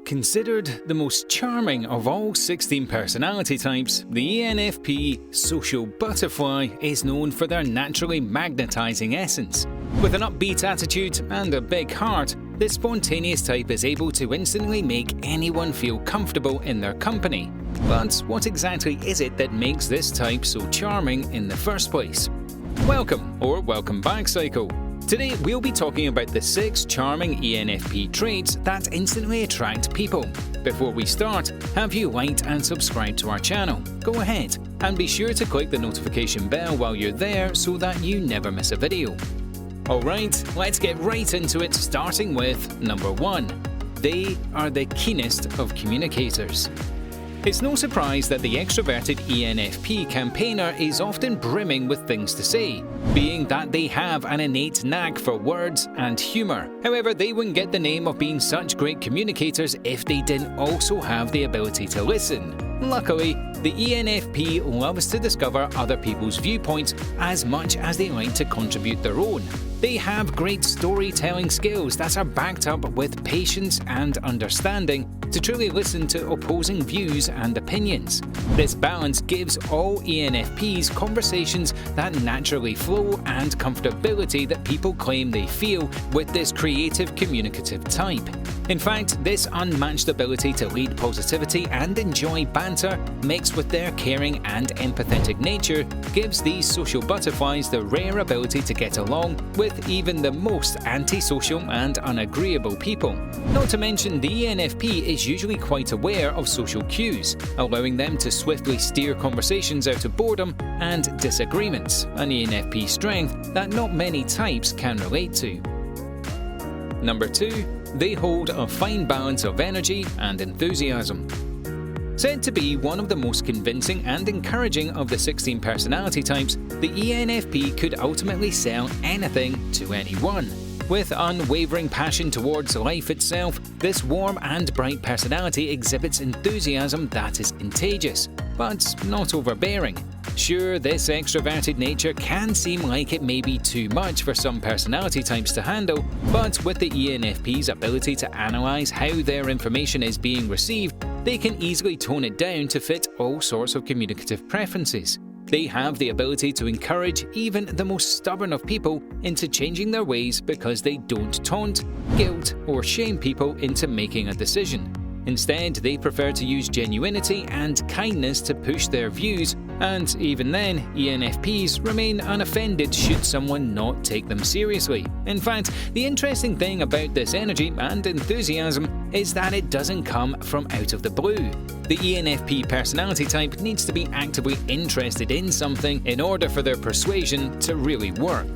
Considered the most charming of all 16 personality types, the ENFP social butterfly is known for their naturally magnetizing essence. With an upbeat attitude and a big heart, this spontaneous type is able to instantly make anyone feel comfortable in their company. But what exactly is it that makes this type so charming in the first place? Welcome back, Psycho! Today we'll be talking about the 6 charming ENFP traits that instantly attract people. Before we start, have you liked and subscribed to our channel? Go ahead, and be sure to click the notification bell while you're there so that you never miss a video. Alright, let's get right into it, starting with number 1. They are the keenest of communicators. It's no surprise that the extroverted ENFP campaigner is often brimming with things to say, being that they have an innate knack for words and humour. However, they wouldn't get the name of being such great communicators if they didn't also have the ability to listen. Luckily, the ENFP loves to discover other people's viewpoints as much as they like to contribute their own. They have great storytelling skills that are backed up with patience and understanding to truly listen to opposing views and opinions. This balance gives all ENFPs conversations that naturally flow and comfortability that people claim they feel with this creative communicative type. In fact, this unmatched ability to lead positivity and enjoy banter, mixed with their caring and empathetic nature, gives these social butterflies the rare ability to get along with even the most antisocial and unagreeable people. Not to mention, the ENFP is usually quite aware of social cues, allowing them to swiftly steer conversations out of boredom and disagreements, an ENFP strength that not many types can relate to. Number 2. They hold a fine balance of energy and enthusiasm. Said to be one of the most convincing and encouraging of the 16 personality types, the ENFP could ultimately sell anything to anyone. With unwavering passion towards life itself, this warm and bright personality exhibits enthusiasm that is contagious, but not overbearing. Sure, this extroverted nature can seem like it may be too much for some personality types to handle, but with the ENFP's ability to analyze how their information is being received, they can easily tone it down to fit all sorts of communicative preferences. They have the ability to encourage even the most stubborn of people into changing their ways because they don't taunt, guilt, or shame people into making a decision. Instead, they prefer to use genuinity and kindness to push their views, and even then, ENFPs remain unoffended should someone not take them seriously. In fact, the interesting thing about this energy and enthusiasm is that it doesn't come from out of the blue. The ENFP personality type needs to be actively interested in something in order for their persuasion to really work.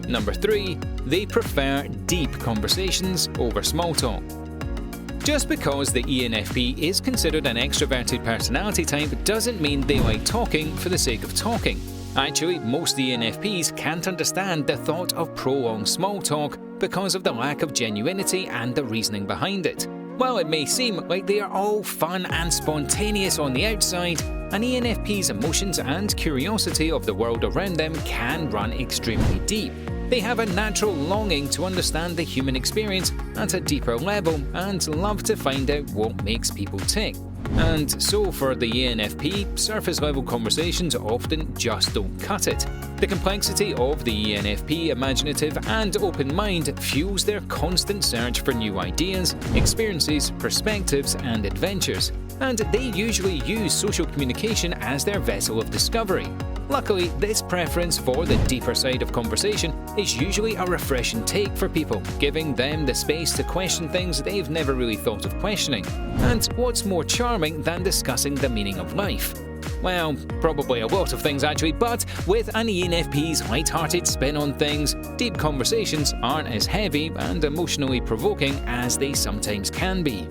Number 3. They prefer deep conversations over small talk. Just because the ENFP is considered an extroverted personality type doesn't mean they like talking for the sake of talking. Actually, most ENFPs can't understand the thought of prolonged small talk because of the lack of genuinity and the reasoning behind it. While it may seem like they are all fun and spontaneous on the outside, an ENFP's emotions and curiosity of the world around them can run extremely deep. They have a natural longing to understand the human experience at a deeper level and love to find out what makes people tick. And so for the ENFP, surface-level conversations often just don't cut it. The complexity of the ENFP imaginative and open mind fuels their constant search for new ideas, experiences, perspectives, and adventures. And they usually use social communication as their vessel of discovery. Luckily, this preference for the deeper side of conversation is usually a refreshing take for people, giving them the space to question things they've never really thought of questioning. And what's more charming than discussing the meaning of life? Well, probably a lot of things actually, but with an ENFP's light-hearted spin on things, deep conversations aren't as heavy and emotionally provoking as they sometimes can be.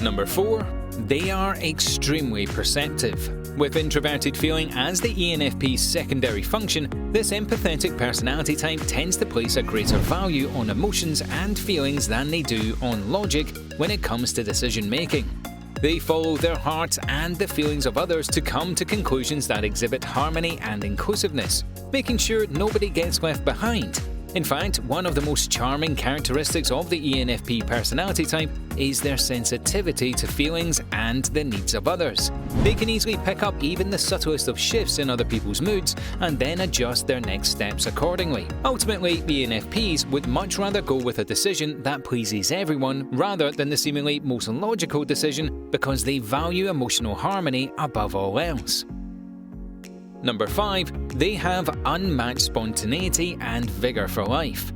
Number 4. They are extremely perceptive. With introverted feeling as the ENFP's secondary function, this empathetic personality type tends to place a greater value on emotions and feelings than they do on logic when it comes to decision making. They follow their heart and the feelings of others to come to conclusions that exhibit harmony and inclusiveness, making sure nobody gets left behind. In fact, one of the most charming characteristics of the ENFP personality type is their sensitivity to feelings and the needs of others. They can easily pick up even the subtlest of shifts in other people's moods and then adjust their next steps accordingly. Ultimately, ENFPs would much rather go with a decision that pleases everyone rather than the seemingly most logical decision because they value emotional harmony above all else. Number 5. They have unmatched spontaneity and vigor for life.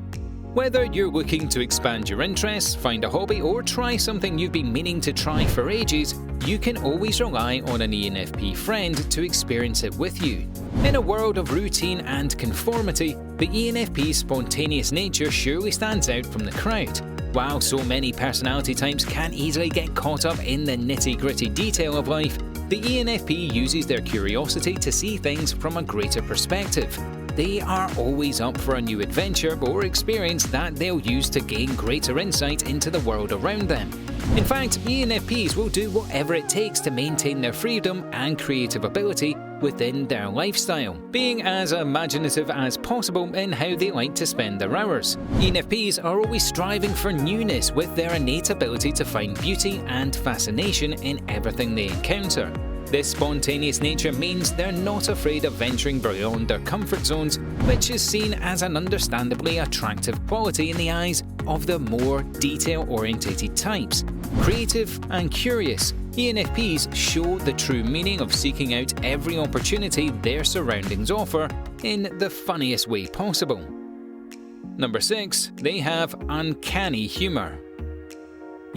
Whether you're looking to expand your interests, find a hobby, or try something you've been meaning to try for ages, you can always rely on an ENFP friend to experience it with you. In a world of routine and conformity, the ENFP's spontaneous nature surely stands out from the crowd. While so many personality types can easily get caught up in the nitty-gritty detail of life, the ENFP uses their curiosity to see things from a greater perspective. They are always up for a new adventure or experience that they'll use to gain greater insight into the world around them. In fact, ENFPs will do whatever it takes to maintain their freedom and creative ability within their lifestyle, being as imaginative as possible in how they like to spend their hours. ENFPs are always striving for newness with their innate ability to find beauty and fascination in everything they encounter. This spontaneous nature means they're not afraid of venturing beyond their comfort zones, which is seen as an understandably attractive quality in the eyes of the more detail-oriented types. Creative and curious, ENFPs show the true meaning of seeking out every opportunity their surroundings offer in the funniest way possible. Number 6. They have uncanny humor.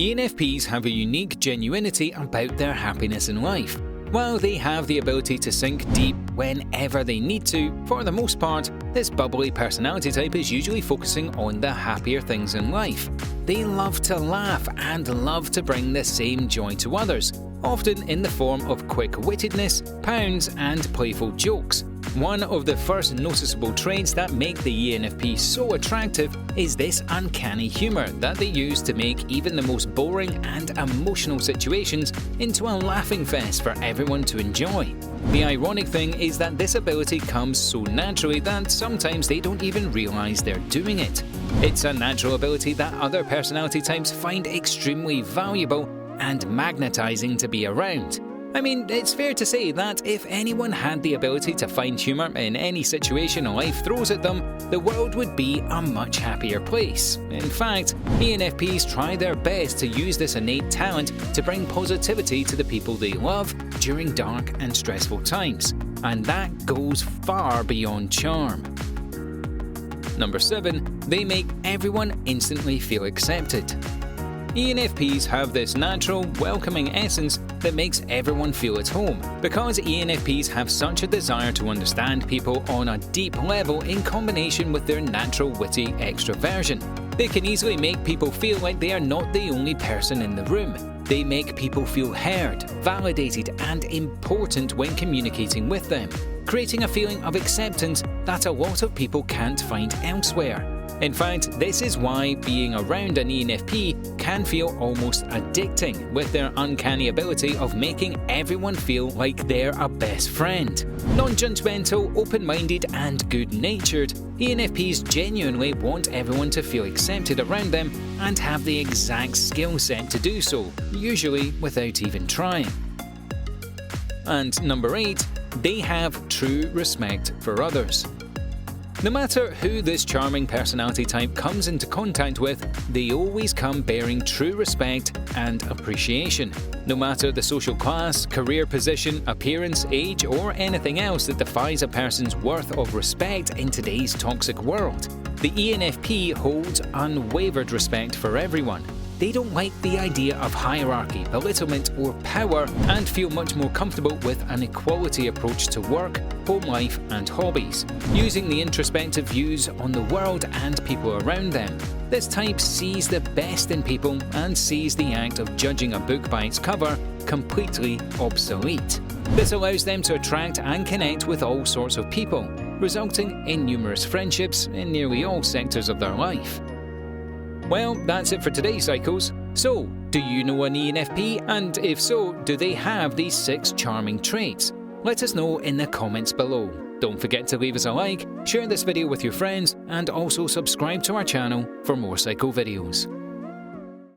ENFPs have a unique genuinity about their happiness in life. While they have the ability to sink deep whenever they need to, for the most part, this bubbly personality type is usually focusing on the happier things in life. They love to laugh and love to bring the same joy to others, often in the form of quick-wittedness, puns, and playful jokes. One of the first noticeable traits that make the ENFP so attractive is this uncanny humor that they use to make even the most boring and emotional situations into a laughing fest for everyone to enjoy. The ironic thing is that this ability comes so naturally that sometimes they don't even realize they're doing it. It's a natural ability that other personality types find extremely valuable and magnetizing to be around. I mean, it's fair to say that if anyone had the ability to find humour in any situation life throws at them, the world would be a much happier place. In fact, ENFPs try their best to use this innate talent to bring positivity to the people they love during dark and stressful times, and that goes far beyond charm. Number 7. They make everyone instantly feel accepted. ENFPs have this natural, welcoming essence that makes everyone feel at home, because ENFPs have such a desire to understand people on a deep level in combination with their natural witty extroversion. They can easily make people feel like they are not the only person in the room. They make people feel heard, validated, and important when communicating with them, creating a feeling of acceptance that a lot of people can't find elsewhere. In fact, this is why being around an ENFP can feel almost addicting, with their uncanny ability of making everyone feel like they're a best friend. Non-judgmental, open-minded, and good-natured, ENFPs genuinely want everyone to feel accepted around them and have the exact skill set to do so, usually without even trying. And number 8, they have true respect for others. No matter who this charming personality type comes into contact with, they always come bearing true respect and appreciation. No matter the social class, career position, appearance, age, or anything else that defies a person's worth of respect in today's toxic world, the ENFP holds unwavered respect for everyone. They don't like the idea of hierarchy, belittlement, or power, and feel much more comfortable with an equality approach to work, home life, and hobbies, using the introspective views on the world and people around them. This type sees the best in people and sees the act of judging a book by its cover completely obsolete. This allows them to attract and connect with all sorts of people, resulting in numerous friendships in nearly all sectors of their life. Well, that's it for today, Psychos. So, do you know an ENFP? And if so, do they have these 6 charming traits? Let us know in the comments below. Don't forget to leave us a like, share this video with your friends, and also subscribe to our channel for more psycho videos.